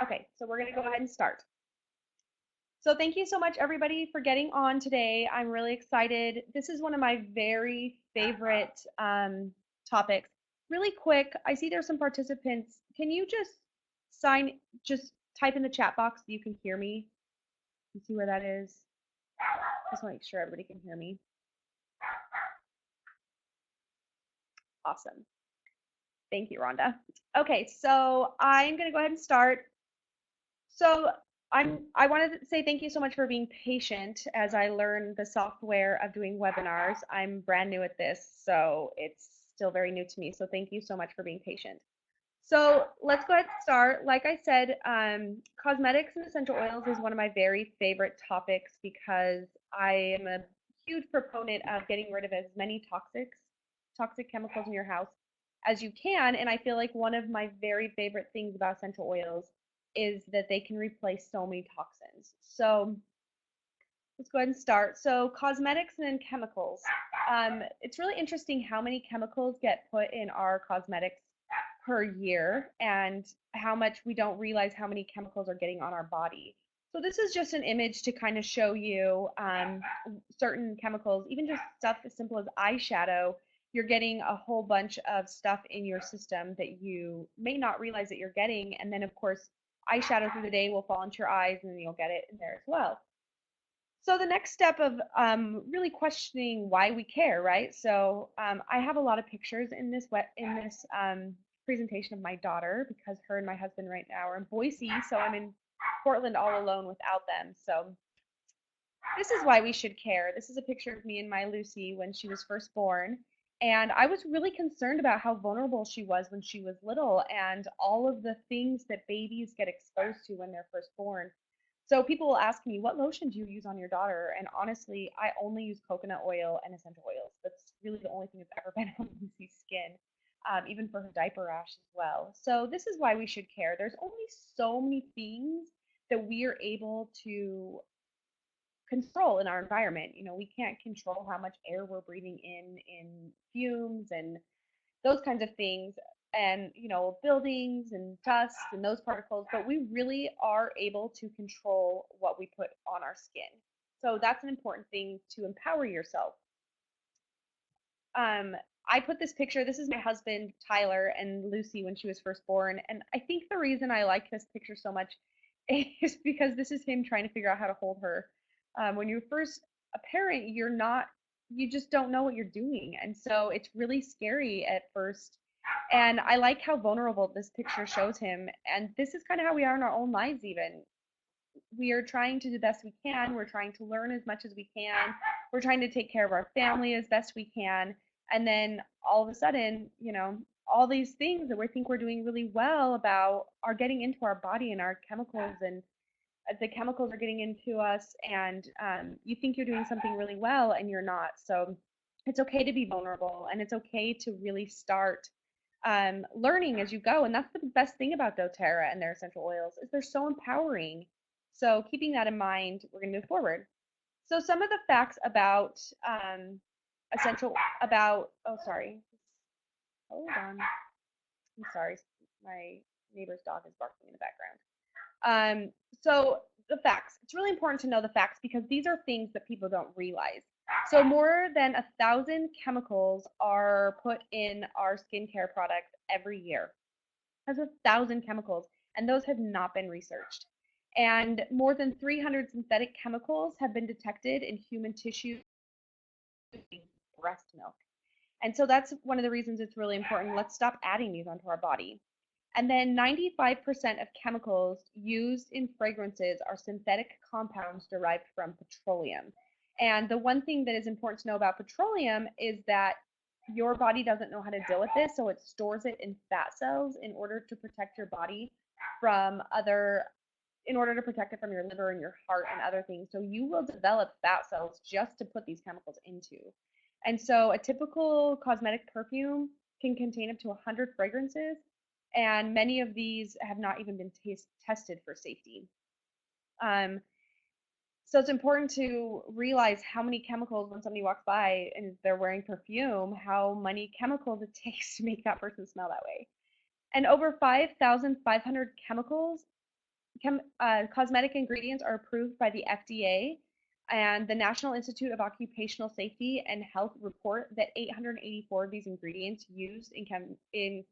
Okay, so we're going to go ahead and start. So thank you so much, everybody, for getting on today. I'm really excited. This is one of my very favorite topics. Really quick, I see there's some participants. Can you just type in the chat box so you can hear me? You see where that is? Just want to make sure everybody can hear me. Awesome. Thank you, Rhonda. Okay, so I'm going to go ahead and start. So I wanted to say thank you so much for being patient as I learn the software of doing webinars. I'm brand new at this, so it's still very new to me. So thank you so much for being patient. So let's go ahead and start. Like I said, cosmetics and essential oils is one of my very favorite topics because I am a huge proponent of getting rid of as many toxic chemicals in your house as you can. And I feel like one of my very favorite things about essential oils is that they can replace so many toxins. So let's go ahead and start. So cosmetics and then chemicals. It's really interesting how many chemicals get put in our cosmetics per year and how much we don't realize how many chemicals are getting on our body. So this is just an image to kind of show you certain chemicals, even just stuff as simple as eyeshadow. You're getting a whole bunch of stuff in your system that you may not realize that you're getting. And then, of course, eyeshadow through the day will fall into your eyes and then you'll get it in there as well. So the next step of really questioning why we care, right? So I have a lot of pictures in this presentation of my daughter because her and my husband right now are in Boise, so I'm in Portland all alone without them. So this is why we should care. This is a picture of me and my Lucy when she was first born. And I was really concerned about how vulnerable she was when she was little and all of the things that babies get exposed to when they're first born. So people will ask me, what lotion do you use on your daughter? And honestly, I only use coconut oil and essential oils. That's really the only thing that's ever been on Lucy's skin, even for her diaper rash as well. So this is why we should care. There's only so many things that we are able to control in our environment. You know, we can't control how much air we're breathing in fumes and those kinds of things, and buildings and dust and those particles, but we really are able to control what we put on our skin. So that's an important thing to empower yourself. um, I put this picture. This is my husband Tyler and Lucy when she was first born, and I think the reason I like this picture so much is because this is him trying to figure out how to hold her. When you're first a parent, you just don't know what you're doing, and so it's really scary at first. And I like how vulnerable this picture shows him, and this is kind of how we are in our own lives. Even we are trying to do the best we can. We're trying to learn as much as we can. We're trying to take care of our family as best we can. And then all of a sudden, all these things that we think we're doing really well about are getting into our body and our chemicals, and the chemicals are getting into us. And you think you're doing something really well, and you're not. So it's okay to be vulnerable, and it's okay to really start learning as you go. And that's the best thing about doTERRA and their essential oils is they're so empowering. So keeping that in mind, we're going to move forward. So some of the facts about essential about sorry, hold on, I'm sorry, my neighbor's dog is barking in the background. So the facts. It's really important to know the facts because these are things that people don't realize. So more than 1,000 chemicals are put in our skincare products every year. That's 1,000 chemicals, and those have not been researched. And more than 300 synthetic chemicals have been detected in human tissue, breast milk. And so that's one of the reasons it's really important. Let's stop adding these onto our body. And then 95% of chemicals used in fragrances are synthetic compounds derived from petroleum. And the one thing that is important to know about petroleum is that your body doesn't know how to deal with this, so it stores it in fat cells in order to protect your body from in order to protect it from your liver and your heart and other things. So you will develop fat cells just to put these chemicals into. And so a typical cosmetic perfume can contain up to 100 fragrances, and many of these have not even been tested for safety. So it's important to realize how many chemicals, when somebody walks by and they're wearing perfume, how many chemicals it takes to make that person smell that way. And over 5,500 chemicals cosmetic ingredients are approved by the FDA, and the National Institute of Occupational Safety and Health report that 884 of these ingredients used in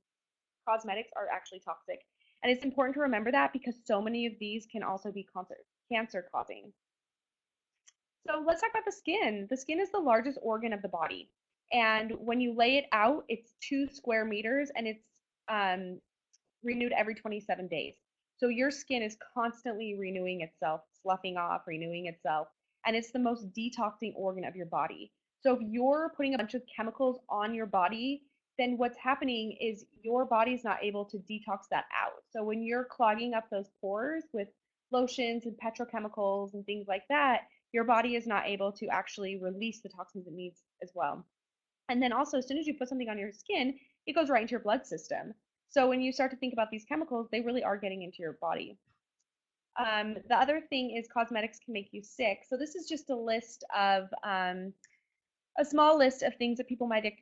cosmetics are actually toxic. And it's important to remember that because so many of these can also be cancer causing. So let's talk about the skin. The skin is the largest organ of the body. And when you lay it out, it's 2 square meters and it's um, renewed every 27 days. So your skin is constantly renewing itself, sloughing off, renewing itself, and it's the most detoxing organ of your body. So if you're putting a bunch of chemicals on your body, then what's happening is your body's not able to detox that out. So when you're clogging up those pores with lotions and petrochemicals and things like that, your body is not able to actually release the toxins it needs as well. And then also, as soon as you put something on your skin, it goes right into your blood system. So when you start to think about these chemicals, they really are getting into your body. The other thing is cosmetics can make you sick. So this is just a list of a small list of things that people might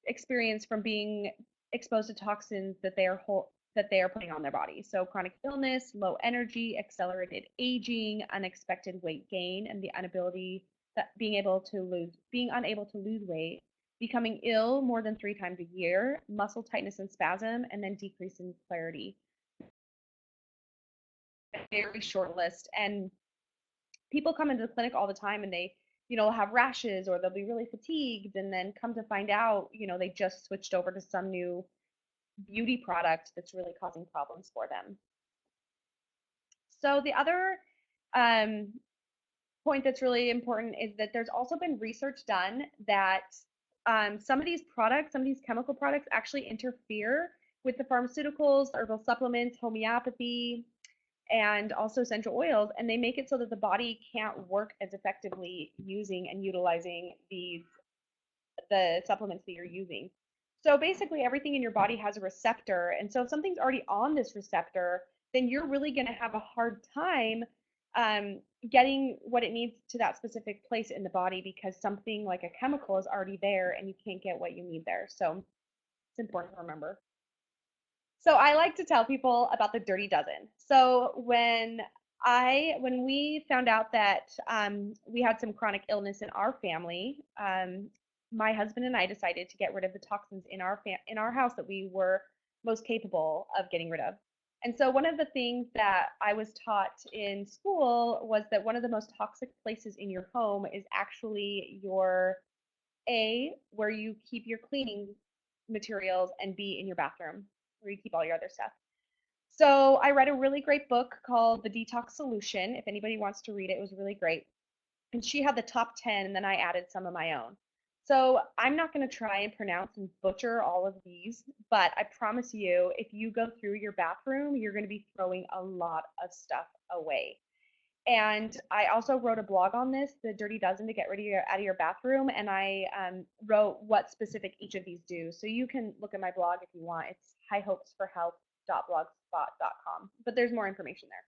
experience from being exposed to toxins that they are putting on their body. So chronic illness, low energy, accelerated aging, unexpected weight gain, and the inability that being unable to lose weight, becoming ill more than 3 times a year, muscle tightness and spasm, and then decrease in clarity. Very short list. And people come into the clinic all the time and they have rashes or they'll be really fatigued and then come to find out they just switched over to some new beauty product that's really causing problems for them. So the other um, point that's really important is that there's also been research done that some of these products, some of these chemical products actually interfere with the pharmaceuticals, herbal supplements, homeopathy, and also essential oils, and they make it so that the body can't work as effectively using and utilizing the supplements that you're using. So basically everything in your body has a receptor, and so if something's already on this receptor, then you're really going to have a hard time getting what it needs to that specific place in the body because something like a chemical is already there and you can't get what you need there. So it's important to remember. So I like to tell people about the Dirty Dozen. So when we found out that we had some chronic illness in our family, my husband and I decided to get rid of the toxins in our house that we were most capable of getting rid of. And so one of the things that I was taught in school was that one of the most toxic places in your home is actually where you keep your cleaning materials, and B, in your bathroom, where you keep all your other stuff. So I read a really great book called The Detox Solution. If anybody wants to read it, it was really great. And she had the top 10, and then I added some of my own. So I'm not going to try and pronounce and butcher all of these, but I promise you, if you go through your bathroom, you're going to be throwing a lot of stuff away. And I also wrote a blog on this, The Dirty Dozen, to get rid of out of your bathroom. And I wrote what specific each of these do. So you can look at my blog if you want. It's highhopesforhealth.blogspot.com. But there's more information there.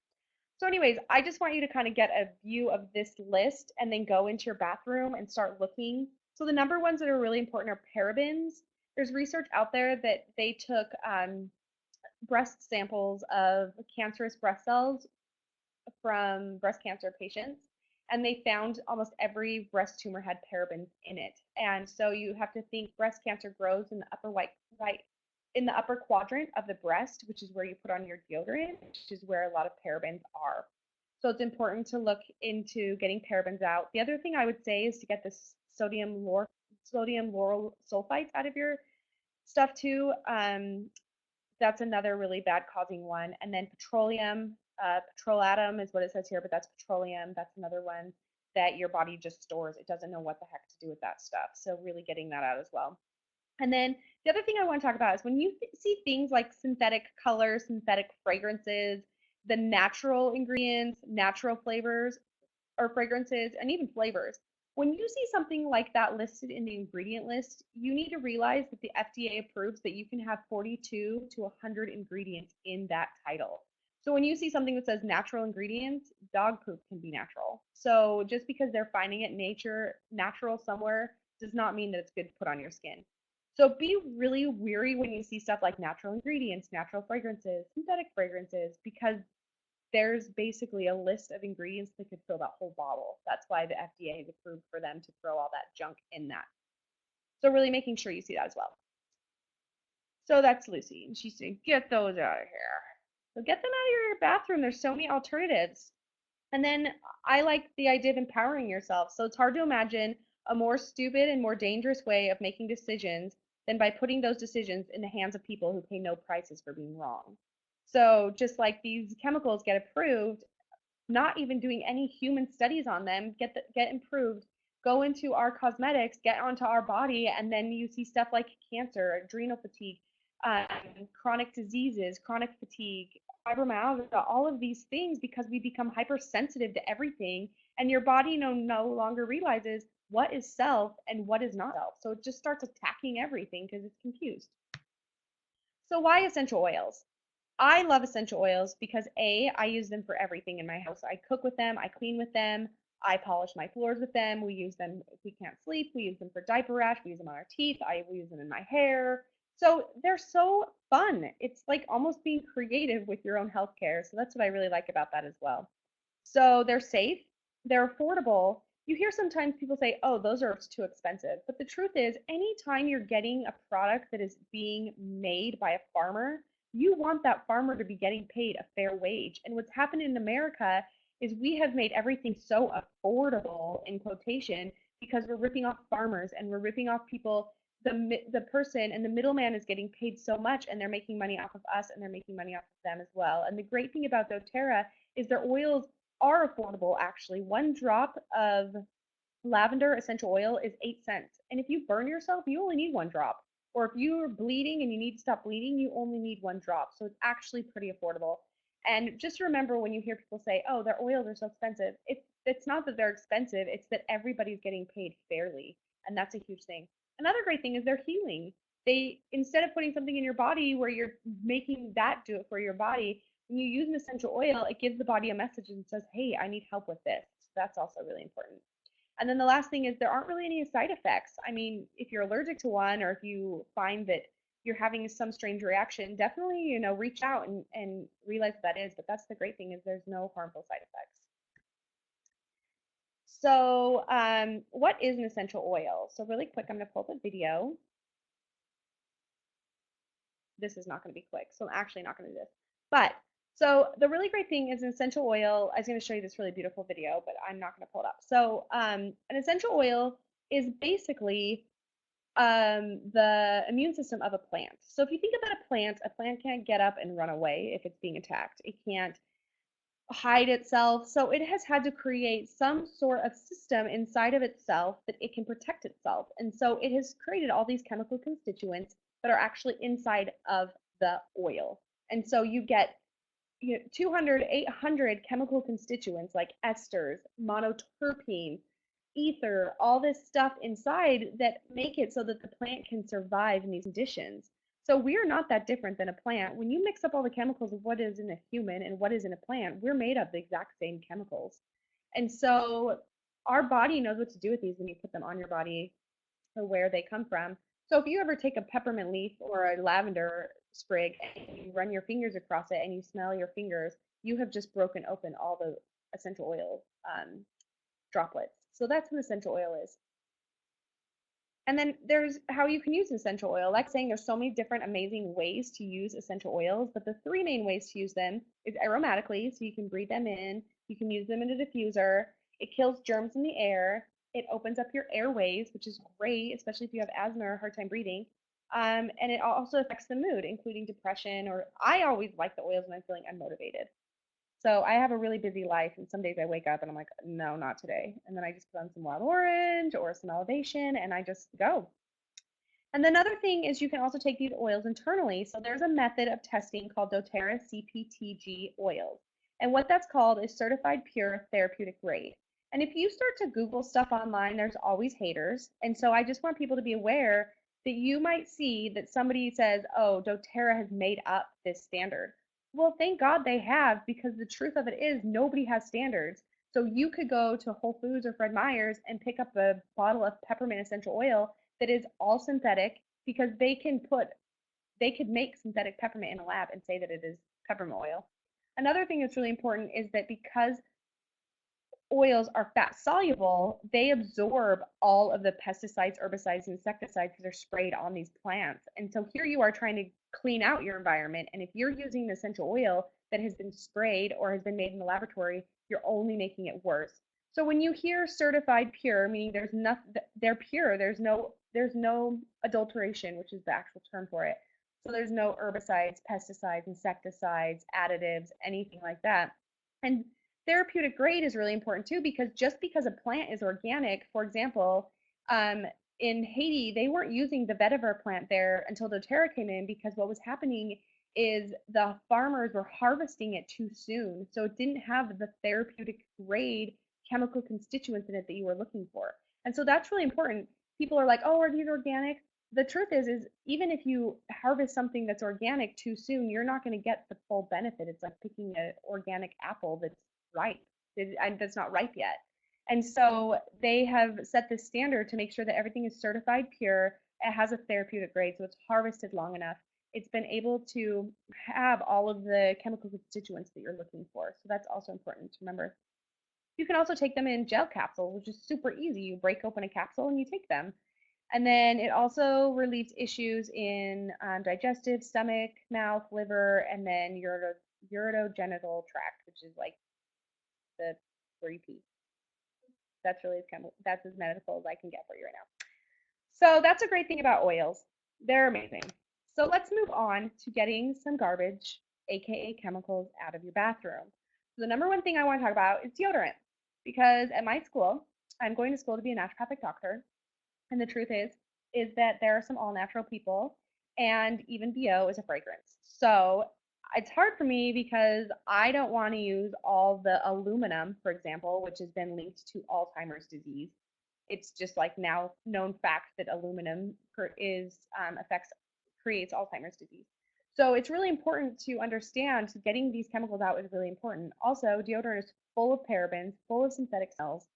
So anyways, I just want you to kind of get a view of this list and then go into your bathroom and start looking. So the number ones that are really important are parabens. There's research out there that they took breast samples of cancerous breast cells from breast cancer patients, and they found almost every breast tumor had parabens in it. And so you have to think breast cancer grows in the in the upper quadrant of the breast, which is where you put on your deodorant, which is where a lot of parabens are. So it's important to look into getting parabens out. The other thing I would say is to get the sodium lauryl sulfites out of your stuff too. That's another really bad causing one. And then petroleum, petrolatum is what it says here, but that's petroleum. That's another one that your body just stores. It doesn't know what the heck to do with that stuff. So really getting that out as well. And then the other thing I want to talk about is when you see things like synthetic colors, synthetic fragrances, the natural ingredients, natural flavors or fragrances, and even flavors. When you see something like that listed in the ingredient list, you need to realize that the FDA approves that you can have 42 to 100 ingredients in that title. So when you see something that says natural ingredients, dog poop can be natural. So just because they're finding it natural somewhere does not mean that it's good to put on your skin. So be really weary when you see stuff like natural ingredients, natural fragrances, synthetic fragrances, because there's basically a list of ingredients that could fill that whole bottle. That's why the FDA has approved for them to throw all that junk in that. So really making sure you see that as well. So that's Lucy, and she's saying, get those out of here. So get them out of your bathroom. There's so many alternatives. And then I like the idea of empowering yourself. So it's hard to imagine a more stupid and more dangerous way of making decisions than by putting those decisions in the hands of people who pay no prices for being wrong. So just like these chemicals get approved, not even doing any human studies on them, get improved, go into our cosmetics, get onto our body, and then you see stuff like cancer, adrenal fatigue, chronic diseases, chronic fatigue, fibromyalgia, all of these things because we become hypersensitive to everything, and your body no longer realizes what is self and what is not self. So it just starts attacking everything because it's confused. So why essential oils? I love essential oils because I use them for everything in my house. I cook with them, I clean with them, I polish my floors with them. We use them if we can't sleep. We use them for diaper rash. We use them on our teeth. We use them in my hair. So they're so fun. It's like almost being creative with your own healthcare. So that's what I really like about that as well. So they're safe, they're affordable. You hear sometimes people say, oh, those are too expensive. But the truth is, anytime you're getting a product that is being made by a farmer, you want that farmer to be getting paid a fair wage. And what's happened in America is we have made everything so affordable in quotation because we're ripping off farmers and we're ripping off people. The person and the middleman is getting paid so much and they're making money off of us and they're making money off of them as well. And the great thing about doTERRA is their oils are affordable actually. One drop of lavender essential oil is 8 cents. And if you burn yourself, you only need one drop. Or if you're bleeding and you need to stop bleeding, you only need one drop. So it's actually pretty affordable. And just remember when you hear people say, oh, their oils are so expensive, it's not that they're expensive, it's that everybody's getting paid fairly. And that's a huge thing. Another great thing is they're healing. They, instead of putting something in your body where you're making that do it for your body, when you use an essential oil, it gives the body a message and says, hey, I need help with this. So that's also really important. And then the last thing is there aren't really any side effects. I mean, if you're allergic to one or if you find that you're having some strange reaction, definitely, reach out and realize what that is. But that's the great thing is there's no harmful side effects. So what is an essential oil? So really quick, I'm going to pull up a video. This is not going to be quick, so I'm actually not going to do this. But so the really great thing is an essential oil. I was going to show you this really beautiful video, but I'm not going to pull it up. So an essential oil is basically the immune system of a plant. So if you think about a plant can't get up and run away if it's being attacked. It can't hide itself. So it has had to create some sort of system inside of itself that it can protect itself. And so it has created all these chemical constituents that are actually inside of the oil. And so you get 200, 800 chemical constituents like esters, monoterpenes, ether, all this stuff inside that make it so that the plant can survive in these conditions. So we're not that different than a plant. When you mix up all the chemicals of what is in a human and what is in a plant, we're made of the exact same chemicals. And so our body knows what to do with these when you put them on your body or where they come from. So if you ever take a peppermint leaf or a lavender sprig and you run your fingers across it and you smell your fingers, you have just broken open all the essential oil droplets. So that's what essential oil is. And then there's how you can use essential oil. Like saying there's so many different amazing ways to use essential oils, but the three main ways to use them is aromatically, so you can breathe them in, you can use them in a diffuser, it kills germs in the air, it opens up your airways, which is great, especially if you have asthma or a hard time breathing. And it also affects the mood, including depression, or I always like the oils when I'm feeling unmotivated. So I have a really busy life, and some days I wake up and I'm like, no, not today. And then I just put on some wild orange or some elevation, and I just go. And another thing is you can also take these oils internally. So there's a method of testing called doTERRA CPTG oils. And what that's called is certified pure therapeutic grade. And if you start to Google stuff online, there's always haters. And so I just want people to be aware that you might see that somebody says, oh, doTERRA has made up this standard. Well, thank God they have, because the truth of it is nobody has standards. So you could go to Whole Foods or Fred Meyer's and pick up a bottle of peppermint essential oil that is all synthetic, because they could make synthetic peppermint in a lab and say that it is peppermint oil. Another thing that's really important is that because oils are fat soluble, they absorb all of the pesticides, herbicides, insecticides that are sprayed on these plants. And so here you are trying to clean out your environment. And if you're using an essential oil that has been sprayed or has been made in the laboratory, you're only making it worse. So when you hear certified pure, meaning there's nothing, they're pure, there's no adulteration, which is the actual term for it. So there's no herbicides, pesticides, insecticides, additives, anything like that. And therapeutic grade is really important too, because just because a plant is organic, for example, um, in Haiti, they weren't using the vetiver plant there until doTERRA came in, because what was happening is the farmers were harvesting it too soon. So it didn't have the therapeutic grade chemical constituents in it that you were looking for. And so that's really important. People are like, oh, are these organic? The truth is even if you harvest something that's organic too soon, you're not going to get the full benefit. It's like picking an organic apple that's ripe, and that's not ripe yet. And so they have set this standard to make sure that everything is certified pure. It has a therapeutic grade, so it's harvested long enough. It's been able to have all of the chemical constituents that you're looking for. So that's also important to remember. You can also take them in gel capsules, which is super easy. You break open a capsule and you take them. And then it also relieves issues in digestive, stomach, mouth, liver, and then uretogenital tract, which is like the where you pee. That's as medical as I can get for you right now. So that's a great thing about oils. They're amazing. So let's move on to getting some garbage, aka chemicals, out of your bathroom. So the number one thing I want to talk about is deodorant, because at my school, I'm going to school to be a naturopathic doctor, and the truth is that there are some all natural people, and even BO is a fragrance. So it's hard for me because I don't want to use all the aluminum, for example, which has been linked to Alzheimer's disease. It's just like now known fact that aluminum is affects creates Alzheimer's disease. So it's really important to understand getting these chemicals out is really important. Also, deodorant is full of parabens, full of synthetic smells.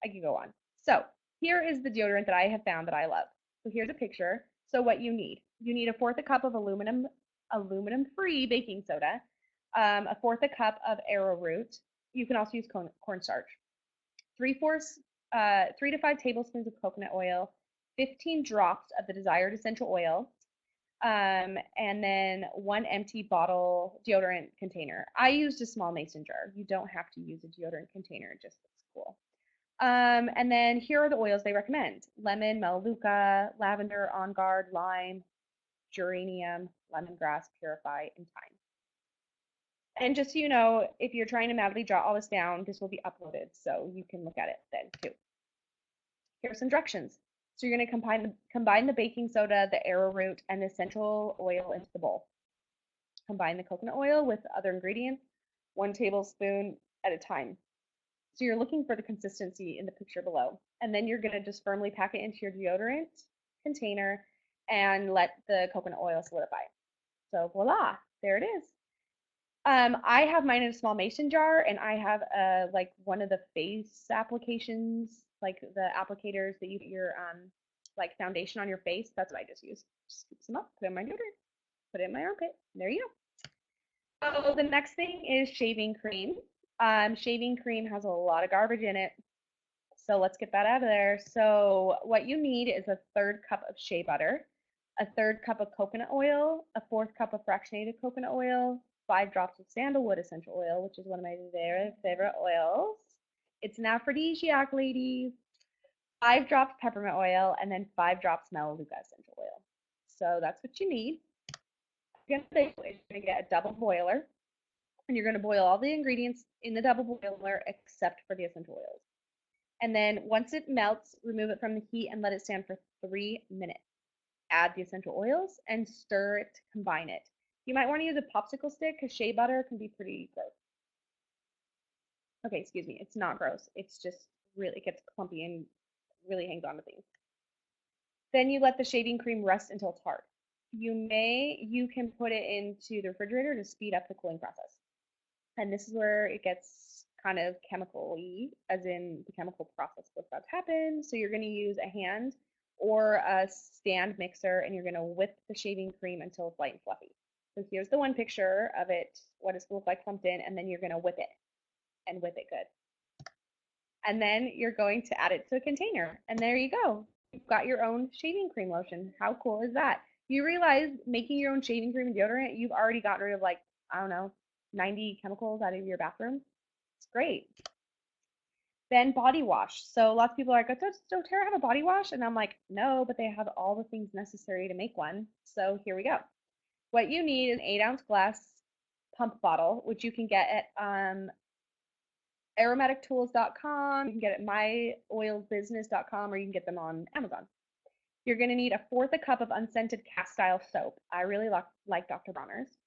I could go on. So here is the deodorant that I have found that I love. So here's a picture. So what you need a fourth a cup of aluminum-free baking soda, a fourth a cup of arrowroot. You can also use cornstarch. 3 to 5 tablespoons of coconut oil, 15 drops of the desired essential oil, and then 1 empty bottle deodorant container. I used a small mason jar. You don't have to use a deodorant container, it just looks cool. And then here are the oils they recommend: lemon, melaleuca, lavender, on guard, lime, geranium, lemongrass, purify, and thyme. And just so you know, if you're trying to madly jot all this down, this will be uploaded, so you can look at it then too. Here's some directions. So you're going to combine the baking soda, the arrowroot, and the essential oil into the bowl. Combine the coconut oil with other ingredients, 1 tablespoon at a time. So you're looking for the consistency in the picture below. And then you're going to just firmly pack it into your deodorant container and let the coconut oil solidify. So voila, there it is. I have mine in a small mason jar, and I have like one of the face applications, like the applicators that you put your like foundation on your face. That's what I just use. Just scoop some up, put it in my deodorant, put it in my armpit. There you go. So the next thing is shaving cream. Shaving cream has a lot of garbage in it, so let's get that out of there. So what you need is a third cup of shea butter, a third cup of coconut oil, a fourth cup of fractionated coconut oil, 5 drops of sandalwood essential oil, which is one of my very favorite oils. It's an aphrodisiac, ladies. 5 drops peppermint oil, and then 5 drops melaleuca essential oil. So that's what you need. You're gonna get a double boiler, and you're gonna boil all the ingredients in the double boiler except for the essential oils. And then once it melts, remove it from the heat and let it stand for 3 minutes. Add the essential oils and stir it to combine it. You might want to use a popsicle stick because shea butter can be pretty gross. Okay, excuse me, it's not gross. It's just really, it gets clumpy and really hangs on to things. Then you let the shaving cream rest until it's hard. You can put it into the refrigerator to speed up the cooling process. And this is where it gets kind of chemical-y, as in the chemical process what's about to happen. So you're going to use a hand or a stand mixer, and you're going to whip the shaving cream until it's light and fluffy. So here's the one picture of it, what it's going to look like clumped in, and then you're going to whip it and whip it good. And then you're going to add it to a container. And there you go. You've got your own shaving cream lotion. How cool is that? You realize making your own shaving cream and deodorant, you've already gotten rid of like, I don't know, 90 chemicals out of your bathroom. It's great. Then body wash. So lots of people are like, does doTERRA have a body wash? And I'm like, no, but they have all the things necessary to make one. So here we go. What you need is an 8-ounce glass pump bottle, which you can get at aromatictools.com, you can get it at myoilbusiness.com, or you can get them on Amazon. You're going to need 1/4 a cup of unscented cast style soap. I really like Dr. Bronner's.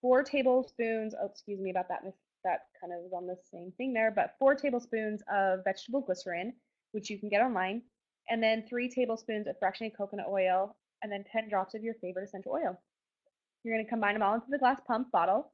4 tablespoons, oh, excuse me about that, that kind of is on the same thing there, but 4 tablespoons of vegetable glycerin, which you can get online, and then 3 tablespoons of fractionated coconut oil, and then 10 drops of your favorite essential oil. You're going to combine them all into the glass pump bottle,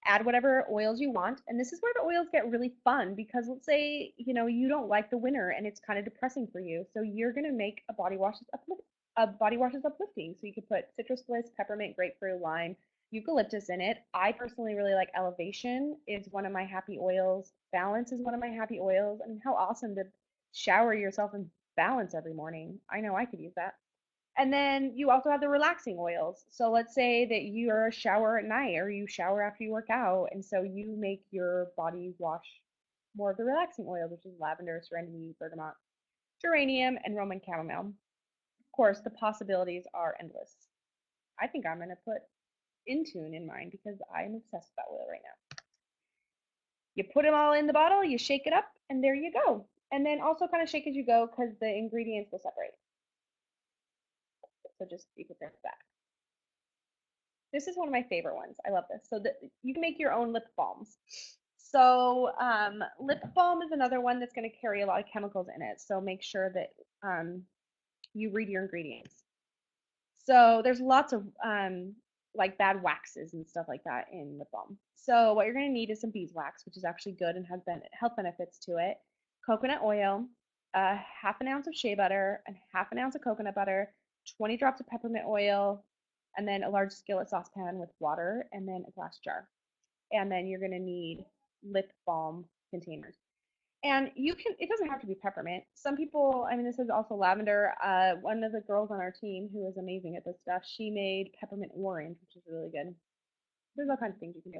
add whatever oils you want. And this is where the oils get really fun because let's say, you don't like the winter and it's kind of depressing for you. So you're going to make a body wash that's uplifting. So you could put citrus bliss, peppermint, grapefruit, lime, eucalyptus in it. I personally really like Elevation is one of my happy oils. Balance is one of my happy oils. I mean, how awesome to shower yourself in Balance every morning. I know I could use that. And then you also have the relaxing oils. So let's say that you're a shower at night or you shower after you work out. And so you make your body wash more of the relaxing oil, which is lavender, serenity, bergamot, geranium, and Roman chamomile. Of course, the possibilities are endless. I think I'm going to put Intune in mine because I'm obsessed with that oil right now. You put them all in the bottle, you shake it up, and there you go. And then also kind of shake as you go because the ingredients will separate. So just be prepared for that. This is one of my favorite ones. I love this. So you can make your own lip balms. So lip balm is another one that's going to carry a lot of chemicals in it. So make sure that you read your ingredients. So there's lots of like bad waxes and stuff like that in lip balm. So what you're going to need is some beeswax, which is actually good and has health benefits to it. Coconut oil, 1/2 an ounce of shea butter, and 1/2 an ounce of coconut butter, 20 drops of peppermint oil, and then a large skillet saucepan with water, and then a glass jar. And then you're going to need lip balm containers. And it doesn't have to be peppermint. Some people, I mean, this is also lavender. One of the girls on our team who is amazing at this stuff, she made peppermint orange, which is really good. There's all kinds of things you can do.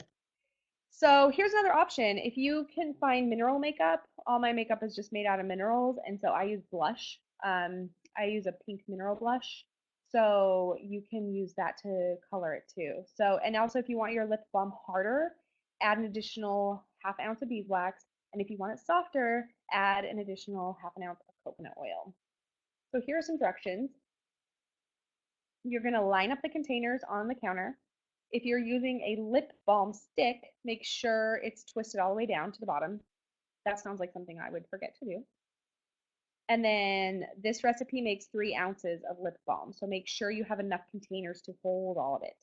So here's another option. If you can find mineral makeup, all my makeup is just made out of minerals, and so I use blush. I use a pink mineral blush. So you can use that to color it too. So, and also if you want your lip balm harder, add an additional 1/2 ounce of beeswax. And if you want it softer, add an additional 1/2 an ounce of coconut oil. So here are some directions. You're going to line up the containers on the counter. If you're using a lip balm stick, make sure it's twisted all the way down to the bottom. That sounds like something I would forget to do. And then this recipe makes 3 ounces of lip balm. So make sure you have enough containers to hold all of it.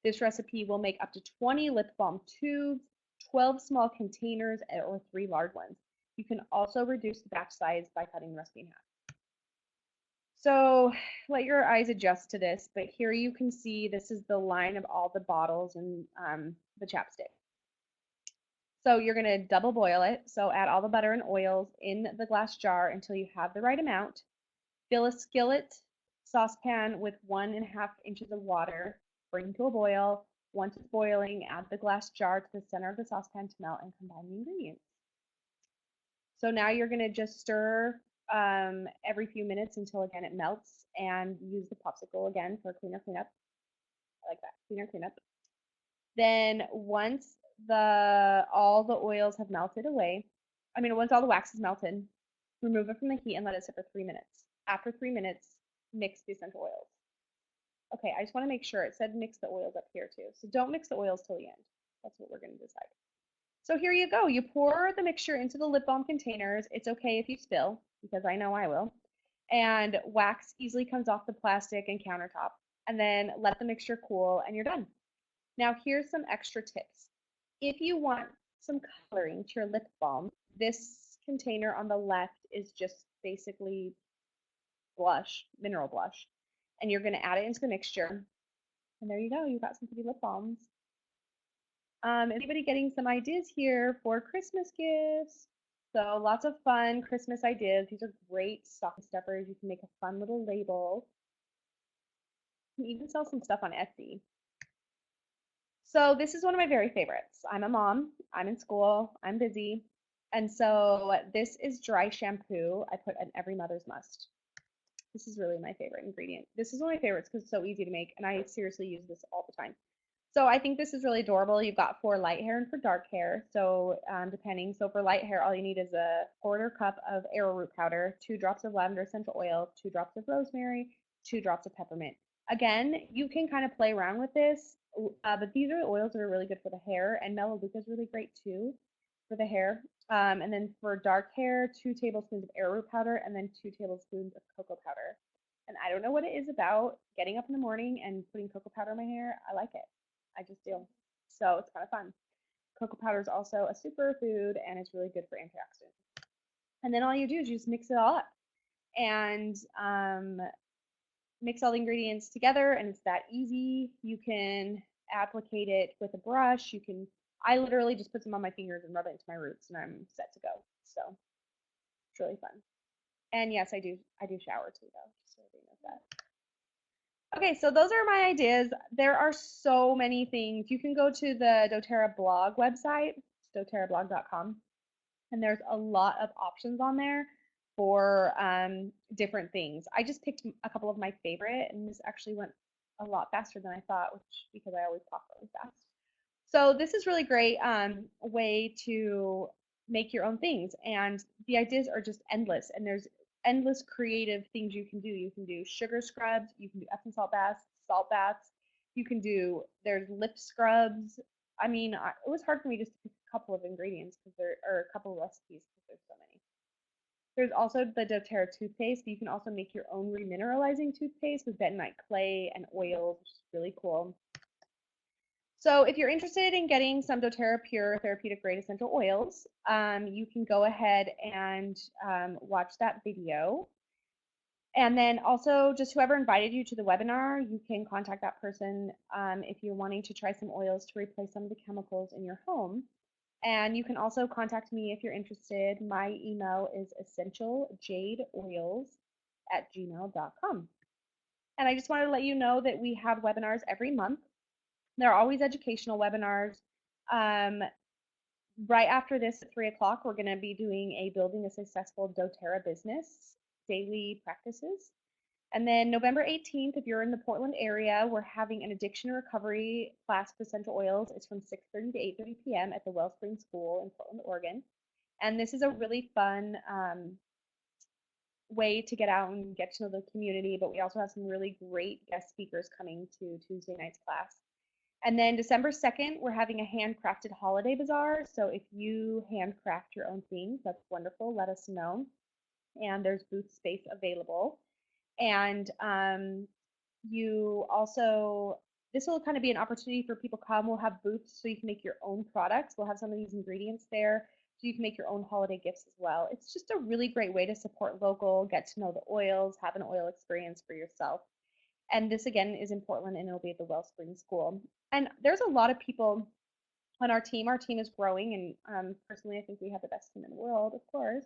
This recipe will make up to 20 lip balm tubes, 12 small containers, or 3 large ones. You can also reduce the batch size by cutting the recipe in half. So let your eyes adjust to this, but here you can see this is the line of all the bottles and the chapstick. So you're going to double boil it. So add all the butter and oils in the glass jar until you have the right amount. Fill a skillet saucepan with 1.5 inches of water. Bring to a boil. Once it's boiling, add the glass jar to the center of the saucepan to melt and combine the ingredients. So now you're going to just stir every few minutes until again it melts, and use the popsicle again for cleaner cleanup. I like that, cleaner cleanup. Then once all the oils have melted away, once all the wax is melted, remove it from the heat and let it sit for 3 minutes. After 3 minutes, mix the essential oils. Okay, I just want to make sure it said mix the oils up here too. So don't mix the oils till the end. That's what we're going to decide. So here you go. You pour the mixture into the lip balm containers. It's okay if you spill, because I know I will. And wax easily comes off the plastic and countertop. And then let the mixture cool and you're done. Now here's some extra tips. If you want some coloring to your lip balm, this container on the left is just basically blush, mineral blush. And you're going to add it into the mixture. And there you go, you got some pretty lip balms. Anybody getting some ideas here for Christmas gifts? So lots of fun Christmas ideas. These are great stocking stuffers. You can make a fun little label. You can even sell some stuff on Etsy. So this is one of my very favorites. I'm a mom, I'm in school, I'm busy. And so this is dry shampoo I put in every mother's must. This is really my favorite ingredient. This is one of my favorites because it's so easy to make, and I seriously use this all the time. So I think this is really adorable. You've got for light hair and for dark hair. So depending. So for light hair, all you need is a quarter cup of arrowroot powder, 2 drops of lavender essential oil, 2 drops of rosemary, 2 drops of peppermint. Again, you can kind of play around with this, but these are the oils that are really good for the hair, and Melaleuca is really great too for the hair. And then for dark hair, 2 tablespoons of arrowroot powder, and then 2 tablespoons of cocoa powder. And I don't know what it is about getting up in the morning and putting cocoa powder in my hair. I like it. I just do. So it's kind of fun. Cocoa powder is also a superfood and it's really good for antioxidants. And then all you do is you just mix it all up and mix all the ingredients together, and it's that easy. You can applicate it with a brush. I literally just put some on my fingers and rub it into my roots and I'm set to go. So it's really fun. And yes, I do shower too though, just so everybody knows that. Okay, so those are my ideas. There are so many things. You can go to the doTERRA blog website, doterrablog.com, and there's a lot of options on there for different things. I just picked a couple of my favorite, and this actually went a lot faster than I thought, which because I always talk really fast. So this is really great way to make your own things, and the ideas are just endless. And there's endless creative things you can do. You can do sugar scrubs, you can do Epsom salt baths. You can do there's lip scrubs. I mean, it was hard for me just to pick a couple of ingredients because there are a couple of recipes because there's so many. There's also the doTERRA toothpaste. You can also make your own remineralizing toothpaste with bentonite clay and oils, which is really cool. So if you're interested in getting some doTERRA Pure therapeutic grade essential oils, you can go ahead and watch that video. And then also just whoever invited you to the webinar, you can contact that person if you're wanting to try some oils to replace some of the chemicals in your home. And you can also contact me if you're interested. My email is essentialjadeoils@gmail.com. And I just wanted to let you know that we have webinars every month. They're always educational webinars. Um, right after this at 3 o'clock, we're going to be doing a Building a Successful doTERRA Business daily practices. And then November 18th, if you're in the Portland area, we're having an addiction recovery class for essential oils. It's from 6:30 to 8:30 p.m. at the Wellspring School in Portland, Oregon. And this is a really fun way to get out and get to know the community, but we also have some really great guest speakers coming to Tuesday night's class. And then December 2nd, we're having a handcrafted holiday bazaar. So if you handcraft your own things, that's wonderful. Let us know. And there's booth space available. And you also, this will kind of be an opportunity for people to come. We'll have booths so you can make your own products. We'll have some of these ingredients there so you can make your own holiday gifts as well. It's just a really great way to support local, get to know the oils, have an oil experience for yourself. And this again is in Portland and it'll be at the Wellspring School. And there's a lot of people on our team. Our team is growing, and personally, I think we have the best team in the world, of course.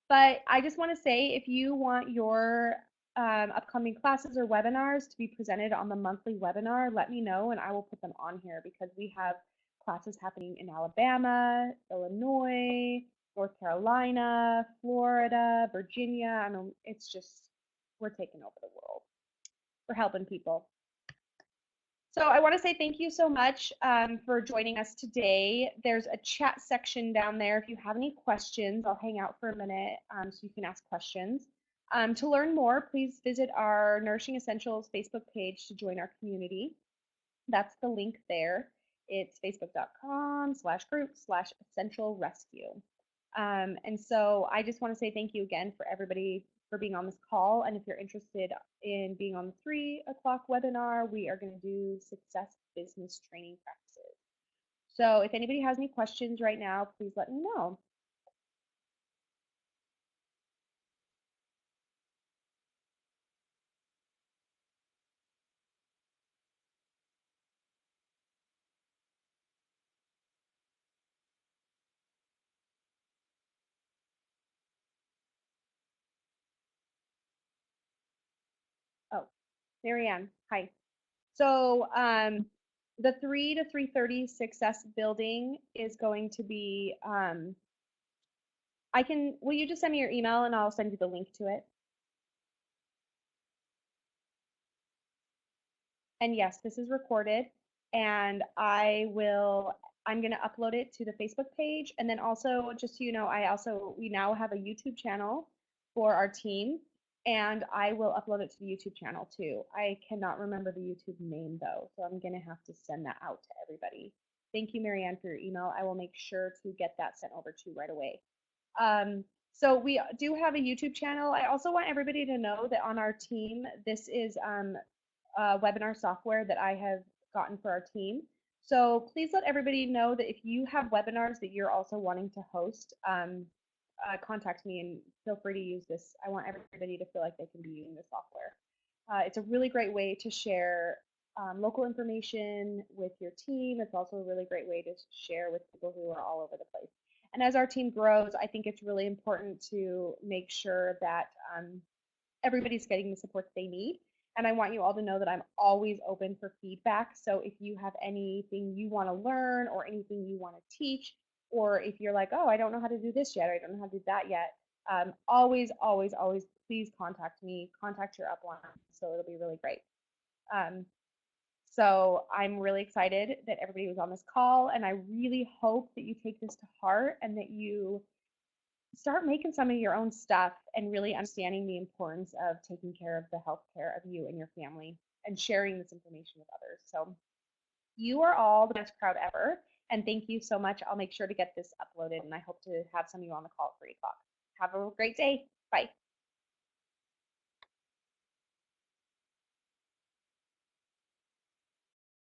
But I just want to say if you want your upcoming classes or webinars to be presented on the monthly webinar, let me know and I will put them on here because we have classes happening in Alabama, Illinois, North Carolina, Florida, Virginia. I mean, it's just, we're taking over the world. We're helping people. So I want to say thank you so much for joining us today. There's a chat section down there. If you have any questions, I'll hang out for a minute so you can ask questions. To learn more, please visit our Nourishing Essentials Facebook page to join our community. That's the link there. It's facebook.com/group/essentialrescue. And so I just want to say thank you again for everybody for being on this call. And if you're interested in being on the 3 o'clock webinar, we are going to do success business training practices. So if anybody has any questions right now, please let me know. Marianne, hi. So the 3 to 3:30 Success Building is going to be, will you just send me your email and I'll send you the link to it? And yes, this is recorded and I'm going to upload it to the Facebook page. And then also, just so you know, we now have a YouTube channel for our team and I will upload it to the YouTube channel too. I cannot remember the YouTube name though, so I'm going to have to send that out to everybody. Thank you, Marianne, for your email. I will make sure to get that sent over to you right away. So we do have a YouTube channel. I also want everybody to know that on our team, this is webinar software that I have gotten for our team. So please let everybody know that if you have webinars that you're also wanting to host, contact me and feel free to use this. I want everybody to feel like they can be using the software. It's a really great way to share local information with your team. It's also a really great way to share with people who are all over the place. And as our team grows, I think it's really important to make sure that everybody's getting the support that they need. And I want you all to know that I'm always open for feedback. So if you have anything you want to learn or anything you want to teach, or if you're like, oh, I don't know how to do this yet, or I don't know how to do that yet, always, always, always, please contact me, contact your upline. So it'll be really great. Um, so I'm really excited that everybody was on this call, and I really hope that you take this to heart and that you start making some of your own stuff and really understanding the importance of taking care of the health care of you and your family and sharing this information with others. So you are all the best crowd ever. And thank you so much. I'll make sure to get this uploaded and I hope to have some of you on the call at 3 o'clock. Have a great day. Bye.